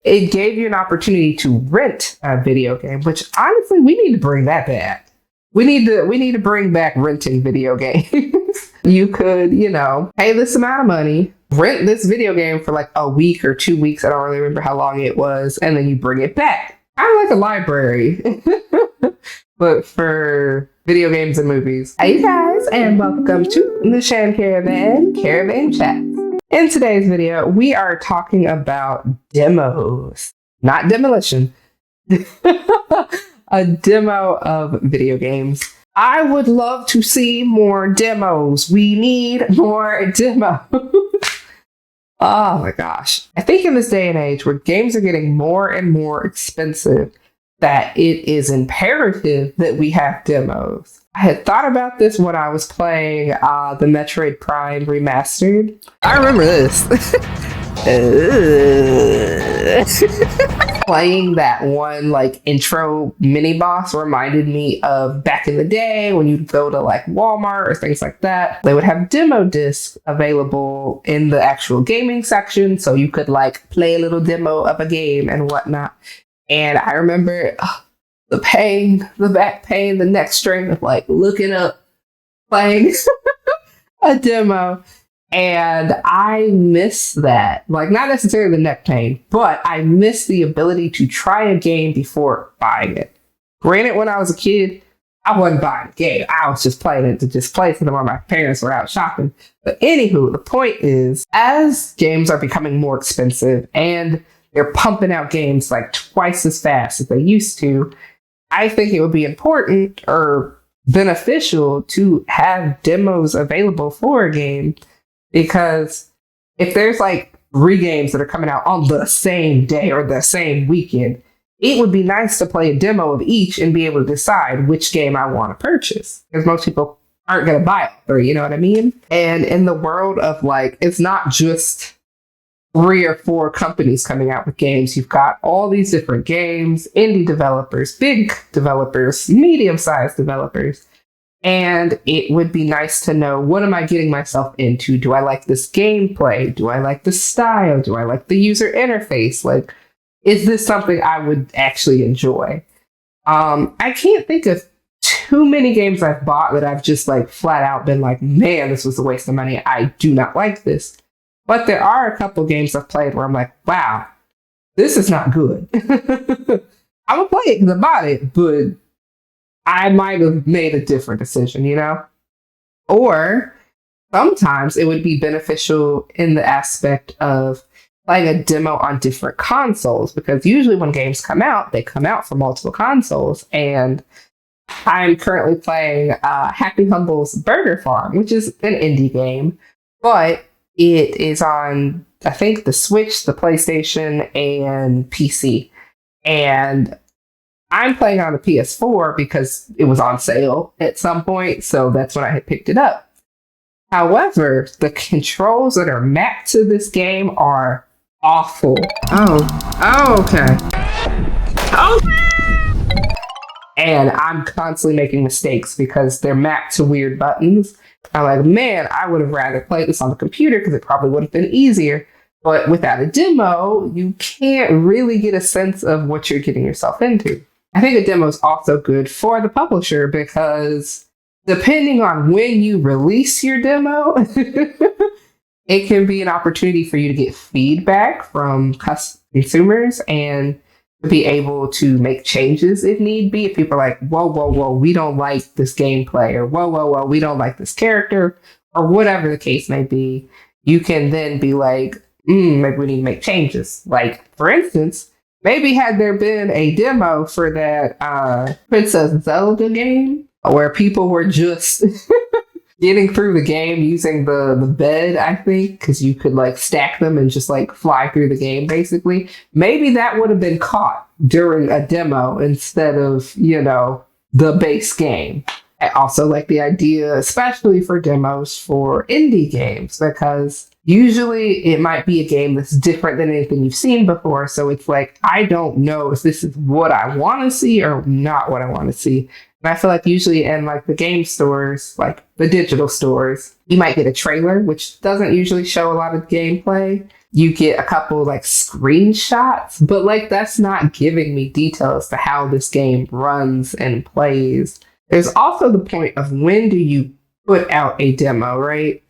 it gave you an opportunity to rent a video game, which honestly, we need to bring that back. We need to bring back renting video games. You could, pay this amount of money, rent this video game for like a week or 2 weeks. I don't really remember how long it was. And then you bring it back. Kind of like a library, but for video games and movies. Hey you guys, and welcome to the Caravan Chats. In today's video, we are talking about demos, not demolition. A demo of video games. I would love to see more demos. We need more demos. Oh my gosh. I think in this day and age where games are getting more and more expensive, that it is imperative that we have demos. I had thought about this when I was playing the Metroid Prime Remastered. I remember this. Playing that one intro mini boss reminded me of back in the day when you'd go to Walmart or things like that. They would have demo discs available in the actual gaming section, so you could play a little demo of a game and whatnot. And I remember the pain, the back pain, the neck strain of looking up, playing a demo. And I miss that. Not necessarily the neck pain, but I miss the ability to try a game before buying it. Granted, when I was a kid, I wasn't buying a game. I was just playing it to just play something while my parents were out shopping. But anywho, the point is, as games are becoming more expensive and they're pumping out games twice as fast as they used to, I think it would be important or beneficial to have demos available for a game. Because if there's 3 games that are coming out on the same day or the same weekend, it would be nice to play a demo of each and be able to decide which game I want to purchase. Because most people aren't going to buy all 3, you know what I mean? And in the world of it's not just 3 or 4 companies coming out with games. You've got all these different games, indie developers, big developers, medium-sized developers. And it would be nice to know, what am I getting myself into? Do I like this gameplay? Do I like the style? Do I like the user interface? Is this something I would actually enjoy? I can't think of too many games I've bought that I've just flat out been man, this was a waste of money. I do not like this. But there are a couple games I've played where I'm wow, this is not good. I'm gonna play it because I bought it, but I might have made a different decision, Or sometimes it would be beneficial in the aspect of playing a demo on different consoles, because usually when games come out, they come out for multiple consoles. And I'm currently playing Happy Humble's Burger Farm, which is an indie game, but it is on, I think, the Switch, the PlayStation, and PC. And I'm playing on the PS4 because it was on sale at some point, so that's when I had picked it up. However, the controls that are mapped to this game are awful. Oh, okay. Oh! And I'm constantly making mistakes because they're mapped to weird buttons. I'm man, I would have rather played this on the computer because it probably would have been easier. But without a demo, you can't really get a sense of what you're getting yourself into. I think a demo is also good for the publisher because depending on when you release your demo, it can be an opportunity for you to get feedback from consumers and be able to make changes if need be. If people are whoa, we don't like this gameplay, or whoa, we don't like this character, or whatever the case may be, you can then be maybe we need to make changes. For instance, maybe had there been a demo for that Princess Zelda game where people were just getting through the game using the bed, I think, because you could stack them and just fly through the game, basically. Maybe that would have been caught during a demo instead of, the base game. I also like the idea, especially for demos for indie games, because usually it might be a game that's different than anything you've seen before. So it's I don't know if this is what I want to see or not what I want to see. And I feel like usually in like the game stores, like the digital stores, you might get a trailer, which doesn't usually show a lot of gameplay. You get a couple like screenshots, but like that's not giving me details to how this game runs and plays. There's also the point of when do you put out a demo, right?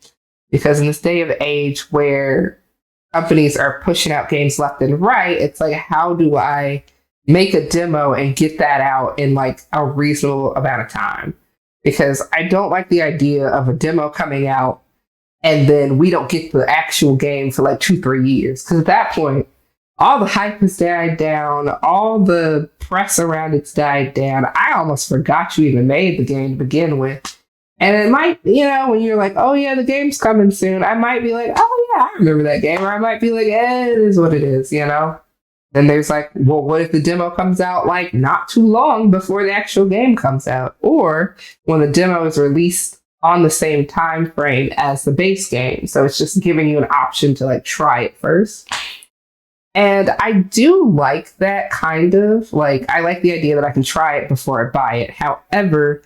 Because in this day of age where companies are pushing out games left and right, it's like, how do I make a demo and get that out in like a reasonable amount of time? Because I don't like the idea of a demo coming out and then we don't get the actual game for like 2-3 years. Because at that point, all the hype has died down, all the press around it's died down. I almost forgot you even made the game to begin with. And it might, when you're like, oh yeah, the game's coming soon, I might be like, oh yeah, I remember that game. Or I might be like, it is what it is, Then there's like, well, what if the demo comes out like not too long before the actual game comes out? Or when the demo is released on the same time frame as the base game. So it's just giving you an option to like try it first. And I do like that kind of, like, I like the idea that I can try it before I buy it. However,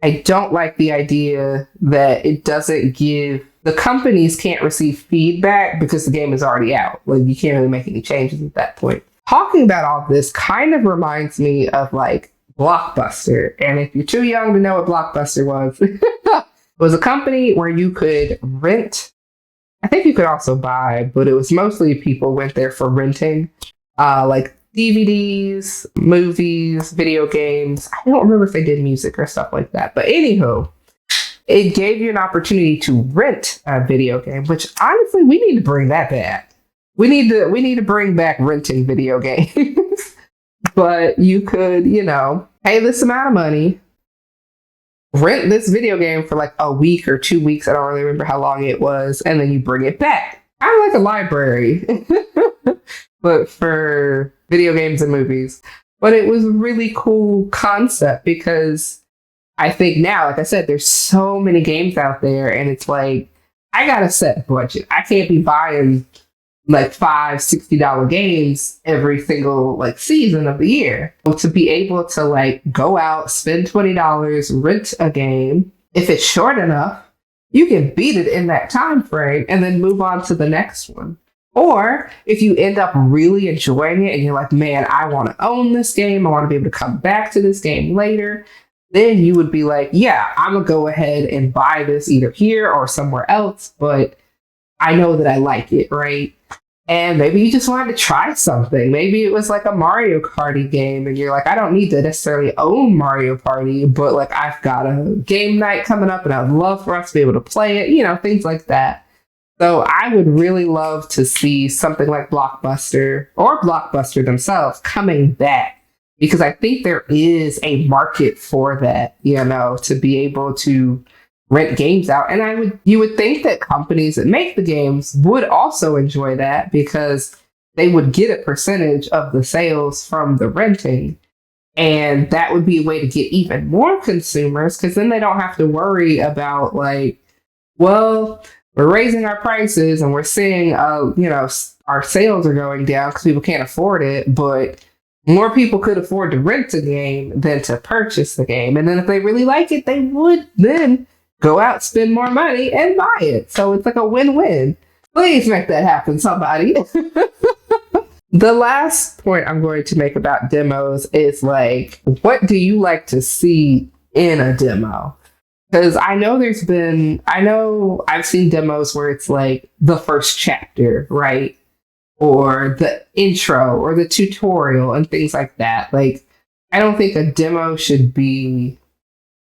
I don't like the idea that it doesn't give, the companies can't receive feedback because the game is already out. Like, you can't really make any changes at that point. Talking about all this kind of reminds me of like Blockbuster. And if you're too young to know what Blockbuster was, it was a company where you could rent. I think you could also buy, but it was mostly people went there for renting, like DVDs, movies, video games. I don't remember if they did music or stuff like that. But anywho, it gave you an opportunity to rent a video game, which honestly, we need to bring that back. We need to bring back renting video games. But you could, pay this amount of money, rent this video game for like a week or 2 weeks. I don't really remember how long it was. And then you bring it back. Kind of like a library, but for video games and movies. But it was a really cool concept because I think now, like I said, there's so many games out there and it's like, I got to set a budget. I can't be buying like $60 games every single like season of the year. To be able to like go out, spend $20, rent a game, if it's short enough, you can beat it in that time frame and then move on to the next one. Or if you end up really enjoying it and you're like, man, I want to own this game, I want to be able to come back to this game later, then you would be like, yeah, I'm gonna go ahead and buy this either here or somewhere else, but I know that I like it, right? And maybe you just wanted to try something. Maybe it was like a Mario Party game and you're like, I don't need to necessarily own Mario Party, but like I've got a game night coming up and I'd love for us to be able to play it, things like that. So I would really love to see something like Blockbuster or Blockbuster themselves coming back, because I think there is a market for that, to be able to rent games out. And you would think that companies that make the games would also enjoy that because they would get a percentage of the sales from the renting. And that would be a way to get even more consumers, because then they don't have to worry about like, well, we're raising our prices and we're seeing, our sales are going down because people can't afford it, but more people could afford to rent a game than to purchase the game. And then if they really like it, they would then go out, spend more money, and buy it. So it's like a win-win. Please make that happen, somebody. The last point I'm going to make about demos is like, what do you like to see in a demo? Because I know I've seen demos where it's like the first chapter, right? Or the intro or the tutorial and things like that. Like, I don't think a demo should be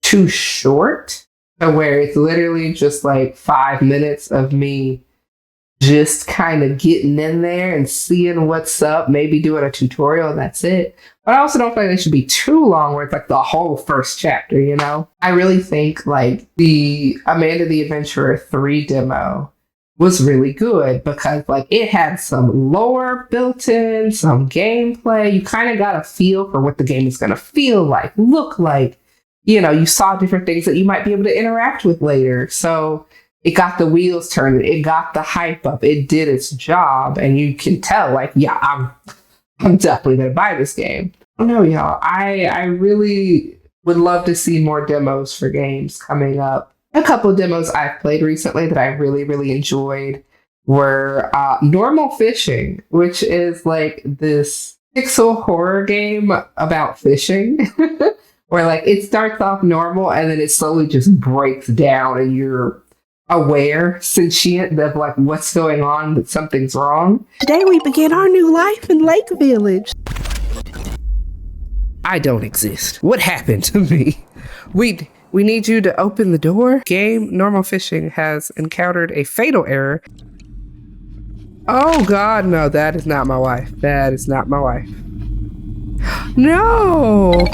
too short, where it's literally just like 5 minutes of me just kind of getting in there and seeing what's up, maybe doing a tutorial and that's it. But I also don't think they should be too long where it's like the whole first chapter, I really think like the Amanda the Adventurer 3 demo was really good because like it had some lore built in, some gameplay. You kind of got a feel for what the game is going to feel like, look like. You saw different things that you might be able to interact with later. So it got the wheels turning. It got the hype up. It did its job. And you can tell, like, yeah, I'm definitely going to buy this game. I don't know, y'all. I really would love to see more demos for games coming up. A couple of demos I've played recently that I really, really enjoyed were Normal Fishing, which is like this pixel horror game about fishing. Where like it starts off normal and then it slowly just breaks down and you're aware, sentient of like what's going on, that something's wrong. Today we begin our new life in Lake Village. I don't exist. What happened to me? We need you to open the door. Game Normal Fishing has encountered a fatal error. Oh God, no, that is not my wife. That is not my wife. No!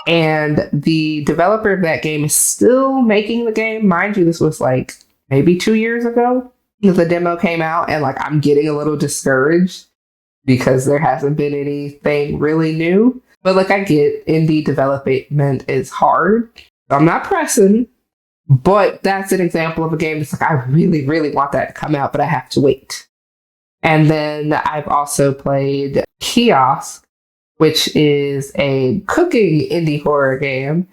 And the developer of that game is still making the game. Mind you, this was like maybe 2 years ago the demo came out, and like I'm getting a little discouraged because there hasn't been anything really new. But like I get indie development is hard. So I'm not pressing, but that's an example of a game that's like I really, really want that to come out, but I have to wait. And then I've also played Kiosk, which is a cooking indie horror game.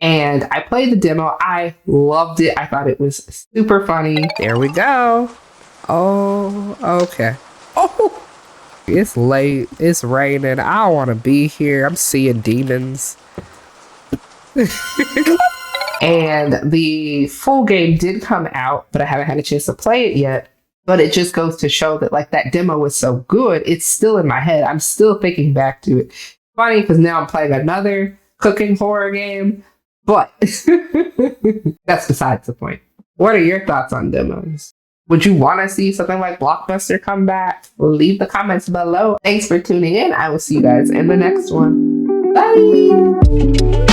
And I played the demo. I loved it. I thought it was super funny. There we go. Oh, okay. Oh, it's late. It's raining. I don't want to be here. I'm seeing demons. And the full game did come out, but I haven't had a chance to play it yet. But it just goes to show that like that demo was so good, it's still in my head. I'm still thinking back to it. Funny because now I'm playing another cooking horror game, but that's besides the point. What are your thoughts on demos? Would you want to see something like Blockbuster come back? Leave the comments below. Thanks for tuning in. I will see you guys in the next one. Bye!